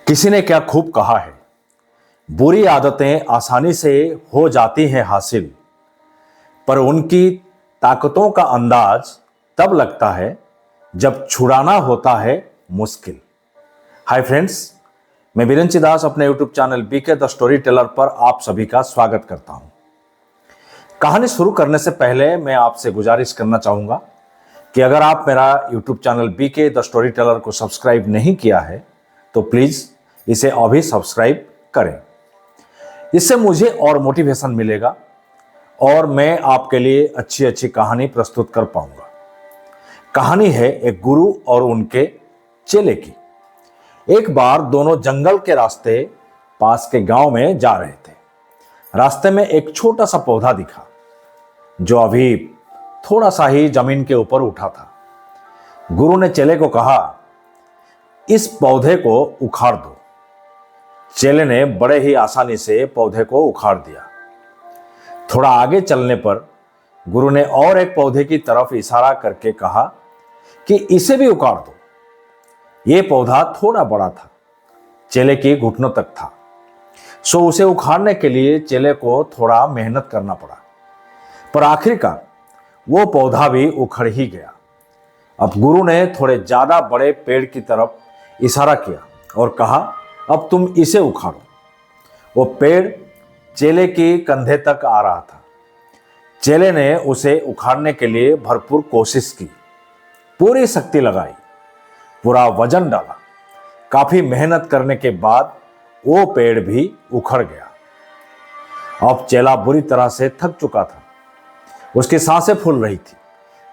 किसी ने क्या खूब कहा है, बुरी आदतें आसानी से हो जाती हैं हासिल, पर उनकी ताकतों का अंदाज तब लगता है जब छुड़ाना होता है मुश्किल। हाय फ्रेंड्स, मैं बिरंची दास अपने YouTube channel BK the story teller पर आप सभी का स्वागत करता हूं। कहानी शुरू करने से पहले मैं आपसे गुजारिश करना चाहूंगा कि अगर आप मेरा YouTube channel BK the story teller को सब्सक्राइब नहीं किया है तो प्लीज इसे अभी सब्सक्राइब करें। इससे मुझे और मोटिवेशन मिलेगा और मैं आपके लिए अच्छी अच्छी कहानी प्रस्तुत कर पाऊंगा। कहानी है एक गुरु और उनके चेले की। एक बार दोनों जंगल के रास्ते पास के गांव में जा रहे थे। रास्ते में एक छोटा सा पौधा दिखा जो अभी थोड़ा सा ही जमीन के ऊपर उठा था। गुरु ने चेले को कहा, इस पौधे को उखाड़ दो। चेले ने बड़े ही आसानी से पौधे को उखाड़ दिया। थोड़ा आगे चलने पर गुरु ने और एक पौधे की तरफ इशारा करके कहा कि इसे भी उखाड़ दो। यह पौधा थोड़ा बड़ा था, चेले की घुटनों तक था, सो उसे उखाड़ने के लिए चेले को थोड़ा मेहनत करना पड़ा, पर आखिरकार वो पौधा भी उखड़ ही गया। अब गुरु ने थोड़े ज्यादा बड़े पेड़ की तरफ इशारा किया और कहा, अब तुम इसे उखाड़ो। वो पेड़ चेले की कंधे तक आ रहा था। चेले ने उसे उखाड़ने के लिए भरपूर कोशिश की, पूरी शक्ति लगाई, पूरा वजन डाला। काफी मेहनत करने के बाद वो पेड़ भी उखड़ गया। अब चेला बुरी तरह से थक चुका था, उसकी सांसें फूल रही थी।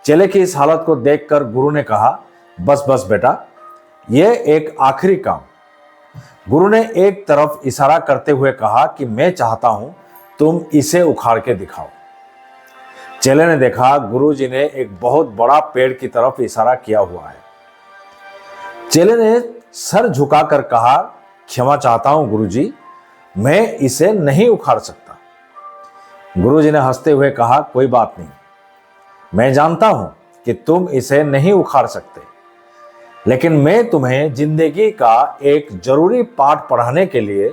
चेले की इस हालत को देखकर गुरु ने कहा, बस बस बेटा, यह एक आखिरी काम। गुरु ने एक तरफ इशारा करते हुए कहा कि मैं चाहता हूं तुम इसे उखाड़ के दिखाओ। चेले ने देखा गुरु जी ने एक बहुत बड़ा पेड़ की तरफ इशारा किया हुआ है। चेले ने सर झुकाकर कहा, क्षमा चाहता हूं गुरु जी, मैं इसे नहीं उखाड़ सकता। गुरु जी ने हंसते हुए कहा, कोई बात नहीं, मैं जानता हूं कि तुम इसे नहीं उखाड़ सकते, लेकिन मैं तुम्हें जिंदगी का एक जरूरी पाठ पढ़ाने के लिए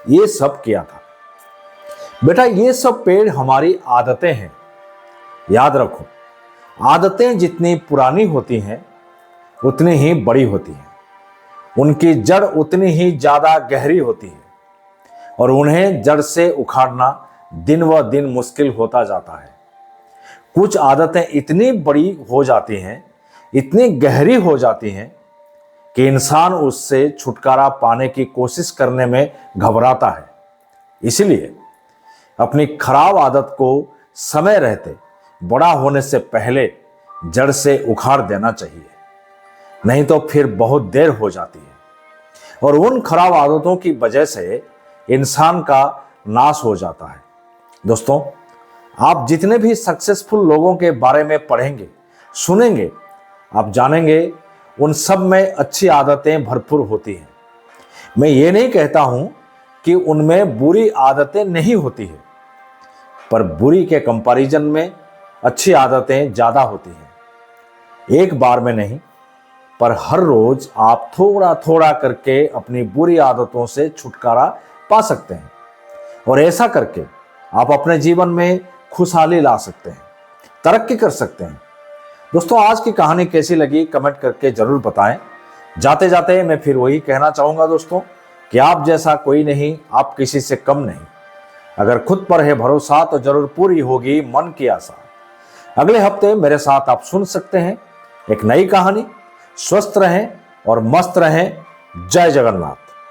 ये सब किया था। बेटा, ये सब पेड़ हमारी आदतें हैं। याद रखो, आदतें जितनी पुरानी होती हैं उतनी ही बड़ी होती हैं, उनकी जड़ उतनी ही ज्यादा गहरी होती है और उन्हें जड़ से उखाड़ना दिन व दिन मुश्किल होता जाता है। कुछ आदतें इतनी बड़ी हो जाती हैं, इतनी गहरी हो जाती हैं कि इंसान उससे छुटकारा पाने की कोशिश करने में घबराता है। इसलिए अपनी खराब आदत को समय रहते, बड़ा होने से पहले जड़ से उखाड़ देना चाहिए, नहीं तो फिर बहुत देर हो जाती है और उन खराब आदतों की वजह से इंसान का नाश हो जाता है। दोस्तों, आप जितने भी सक्सेसफुल लोगों के बारे में पढ़ेंगे, सुनेंगे, आप जानेंगे उन सब में अच्छी आदतें भरपूर होती हैं। मैं ये नहीं कहता हूं कि उनमें बुरी आदतें नहीं होती है, पर बुरी के कंपैरिजन में अच्छी आदतें ज्यादा होती हैं। एक बार में नहीं, पर हर रोज आप थोड़ा थोड़ा करके अपनी बुरी आदतों से छुटकारा पा सकते हैं और ऐसा करके आप अपने जीवन में खुशहाली ला सकते हैं, तरक्की कर सकते हैं। दोस्तों, आज की कहानी कैसी लगी कमेंट करके जरूर बताएं। जाते जाते मैं फिर वही कहना चाहूंगा दोस्तों कि आप जैसा कोई नहीं, आप किसी से कम नहीं। अगर खुद पर है भरोसा तो जरूर पूरी होगी मन की आशा। अगले हफ्ते मेरे साथ आप सुन सकते हैं एक नई कहानी। स्वस्थ रहें और मस्त रहें। जय जगन्नाथ।